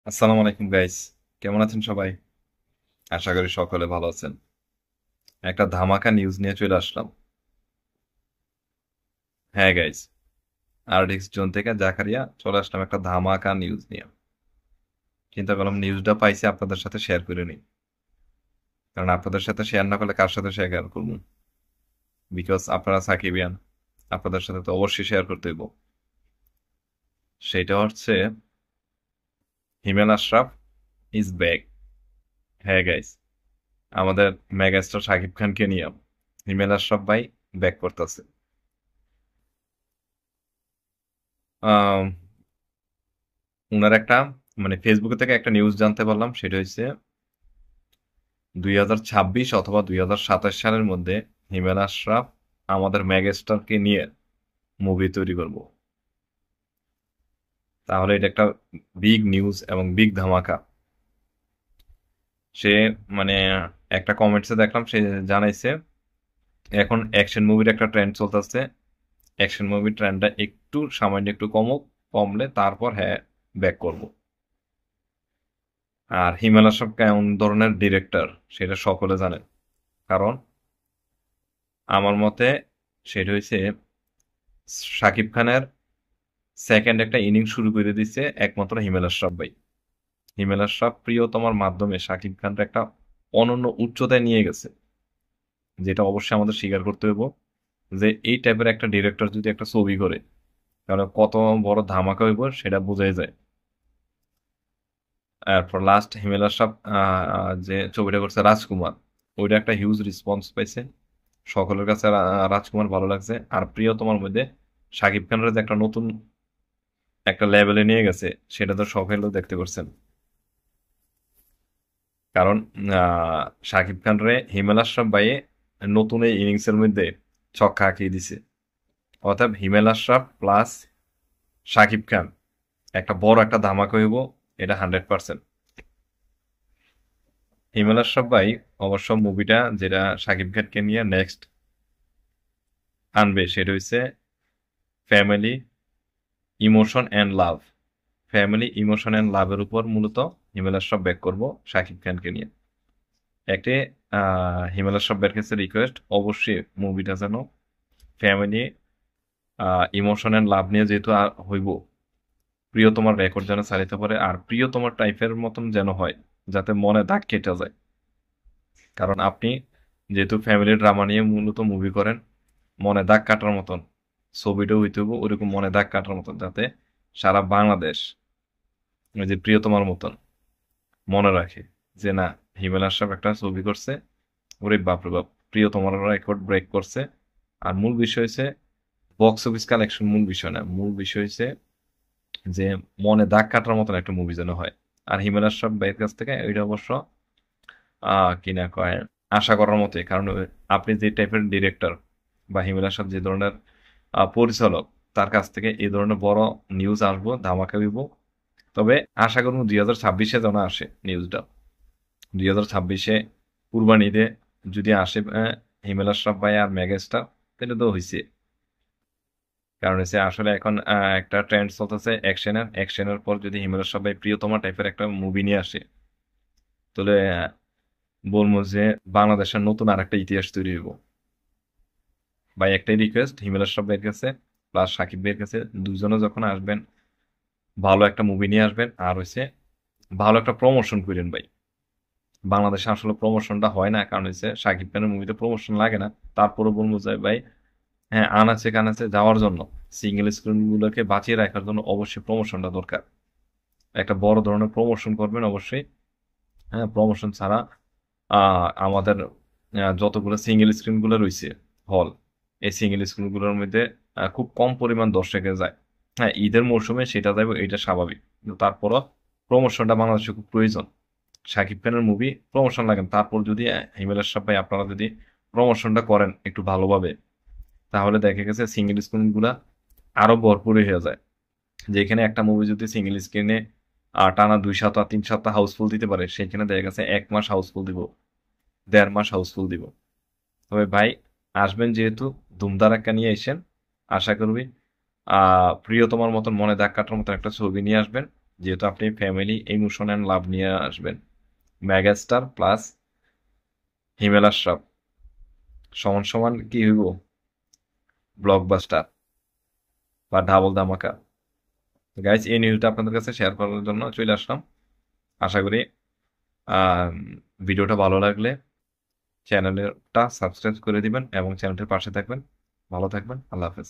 আসসালামু আলাইকুম গাইস, কেমন আছেন সবাই? আশা করি সকলে ভালো আছেন। একটা ধামাকা নিউজ নিয়ে চলে আসলাম। হ্যাঁ গাইস, আরডিএক্স জোন থেকে জাকারিয়া চলে আসলাম একটা ধামাকা নিউজ নিয়ে। চিন্তা করলাম নিউজটা পাইছি আপনাদের সাথে শেয়ার করে নিই, কারণ আপনাদের সাথে শেয়ার না করলে কার সাথে শেয়ার করবো? বিকজ আপনারা সাকিবিয়ান, আপনাদের সাথে তো অবশ্যই শেয়ার করতে হইব। সেটা হচ্ছে হিমেল আশরাফ ইজ ব্যাক। হ্যাঁ গাইস, আমাদের মেগাস্টার শাকিব খানকে নিয়ে হিমেল আশরাফ ভাই ব্যাক করতেছে। উনার একটা মানে ফেসবুকে থেকে একটা নিউজ জানতে পারলাম, সেটা হচ্ছে 2026 অথবা 2027 সালের মধ্যে হিমেল আশরাফ আমাদের মেগাস্টারকে নিয়ে মুভি তৈরি করব। তাহলে এটা একটা বিগ নিউজ এবং বিগ ধামাকা। সে মানে একটা কমেন্টসে দেখলাম, সে জানাইছে এখন অ্যাকশন মুভির একটা ট্রেন্ড চলতেছে। অ্যাকশন মুভির ট্রেন্ডটা একটু সামান্য একটু কমলে তারপর হ্যাঁ ব্যাক করব। আর হিমেল আশরাফ কেমন ধরনের ডিরেক্টর সেটা সকলে জানেন। কারণ আমার মতে সেটা হয়েছে শাকিব খানের সেকেন্ড একটা ইনিংস শুরু করে দিচ্ছে একমাত্র হিমেল আশরাফ ভাই। হিমেল আশরাফ প্রিয়তমার মাধ্যমে শাকিব খানকে একটা অনন্য উচ্চতায় নিয়ে গেছে, যেটা অবশ্যই আমাদের স্বীকার করতে হইব যে এই টাইপের একটা ডিরেক্টর যদি একটা ছবি করে তাহলে কত বড় ধামাকা হইব সেটা বোঝাই যায়। এরপর লাস্ট হিমেল আশরাফ যে ছবিটা করছে রাজকুমার, ওইটা একটা হিউজ রেসপন্স পাইছে, সকলের কাছে রাজকুমার ভালো লাগছে। আর প্রিয়তমার মধ্যে শাকিব খানের যে একটা নতুন একটা লেভেলে নিয়ে গেছে সেটা তো সকলেও দেখতে পারছেন। কারণ শাকিব খান রে হিমেল আশরাফ ভাইয়ে নতুন এই ইনিংসের মধ্যে ছক্কা আঁকিয়ে দিছে। অর্থাৎ হিমেল আশরাফ প্লাস শাকিব খান একটা বড় একটা ধামাকা হইব, এটা 100%। হিমেল আশরাফ ভাই অবশ্য মুভিটা যেটা শাকিব খানকে নিয়ে নেক্সট আনবে সেটা হচ্ছে family emotion and love. Family emotion and লাভের উপর মূলত হিমেল আশরাফ ব্যাক করব শাকিব খানকে নিয়ে। একটি হিমেল আশরাফের কাছে রিকোয়েস্ট, অবশ্যই মুভিটা যেন ফ্যামিলি ইমোশন অ্যান্ড লাভ নিয়ে যেহেতু হইব, প্রিয়তমার রেকর্ড যেন চালিতে পারে আর প্রিয়তমার টাইপের মতন যেন হয়, যাতে মনে দাগ কেটে যায়। কারণ আপনি যেহেতু ফ্যামিলি ড্রামা নিয়ে মূলত মুভি করেন, মনে দাগ কাটার মতন ছবিটাও হইতে হইব ওরকম মনে দাগ কাটার মতন, যাতে সারা বাংলাদেশ ওই যে প্রিয়তমার মতন মনে রাখে যে না, হিমেল আশরাফ একটা ছবি করছে, ওরে বাপরে বাপ, প্রিয়তমার রেকর্ড ব্রেক করছে। আর মূল বিষয় হচ্ছে বক্স অফিস কালেকশন মূল বিষয় না, মূল বিষয় হচ্ছে যে মনে দাগ কাটার মতন একটা মুভি যেন হয়। আর হিমেল আশরাফ ভাইয়ের কাছ থেকে এটা অবশ্য কি না কয় আশা করার মতোই। কারণ আপনি যে টাইপের ডিরেক্টর বা হিমেল আশরাফ যে ধরনের পরিচালক, তার কাছ থেকে এই ধরনের বড় নিউজ আসবো, ধামাকা দিব। তবে আশা করবো 2026-এ যেন আসে নিউজটা। 2026-এ কুরবানিতে যদি আসে হিমেল আশরাফ ভাই আর মেগাস্টার, তাহলে তো হয়েছে। কারণ হচ্ছে আসলে এখন একটা ট্রেন্ড চলতেছে অ্যাকশনের, অ্যাকশনের পর যদি হিমেল আশরাফ ভাই প্রিয়তমা টাইপের একটা মুভি নিয়ে আসে, তাহলে বলবো যে বাংলাদেশের নতুন আর একটা ইতিহাস তৈরি হইব। ভাই একটাই রিকোয়েস্ট হিমেল আশরাফ ভাইয়ের কাছে প্লাস সাকিব ভাইয়ের কাছে, দুজনে যখন আসবেন ভালো একটা মুভি নিয়ে আসবেন, আর হচ্ছে ভালো একটা প্রমোশন করেন ভাই। বাংলাদেশে আসলে প্রমোশনটা হয় না, কারণ হচ্ছে সাকিব খানের মুভিতে প্রমোশন লাগে না। তারপরে বলবো যে ভাই হ্যাঁ, আনাচে কানাচে যাওয়ার জন্য, সিঙ্গেল স্ক্রিন গুলোকে বাঁচিয়ে রাখার জন্য অবশ্যই প্রমোশনটা দরকার। একটা বড় ধরনের প্রমোশন করবেন অবশ্যই। হ্যাঁ, প্রমোশন ছাড়া আমাদের যতগুলো সিঙ্গেল স্ক্রিন গুলো রয়েছে হল, এই সিঙ্গেল স্ক্রিন গুলোর মধ্যে খুব কম পরিমাণ দর্শকে যায়। হ্যাঁ, ঈদের মৌসুমে সেটা যাবে, এটা স্বাভাবিক, কিন্তু তারপরও প্রমোশনটা বাংলাদেশে খুব প্রয়োজন। শাকিব খানের মুভি প্রমোশন লাগেন, তারপর যদি হিমেল আশরাফ ভাই আপনারা যদি প্রমোশনটা করেন একটু ভালোভাবে, তাহলে দেখা গেছে সিঙ্গেল স্ক্রিন গুলা আরো ভরপুর হয়ে যায়। যেখানে একটা মুভি যদি সিঙ্গেল স্ক্রিনে টানা 2 সপ্তাহ 3 সপ্তাহ হাউসফুল দিতে পারে, সেখানে দেখা গেছে 1 মাস হাউসফুল দিব, 1.5 মাস হাউসফুল দিব। তবে ভাই আসবেন যেহেতু, ধুমধারাক্কা নিয়ে এসেন। আশা করবি প্রিয়তমার মতন মনে দাগ কাটার মতন একটা ছবি নিয়ে আসবেন। যেহেতু আপনি ফ্যামিলি ইমোশন অ্যান্ড লাভ নিয়ে আসবেন, মেগাস্টার প্লাস হিমেল আশরাফ সমান সমান কি হইব? ব্লকবাস্টার বা ডাবল ধামাকা। গাইজ, এই নিউজটা আপনাদের কাছে শেয়ার করার জন্য চলে আসলাম। আশা করি ভিডিওটা ভালো লাগলে চ্যানেলটা সাবস্ক্রাইব করে দিবেন এবং চ্যানেলটির পাশে থাকবেন। ভালো থাকবেন। আল্লাহ হাফেজ।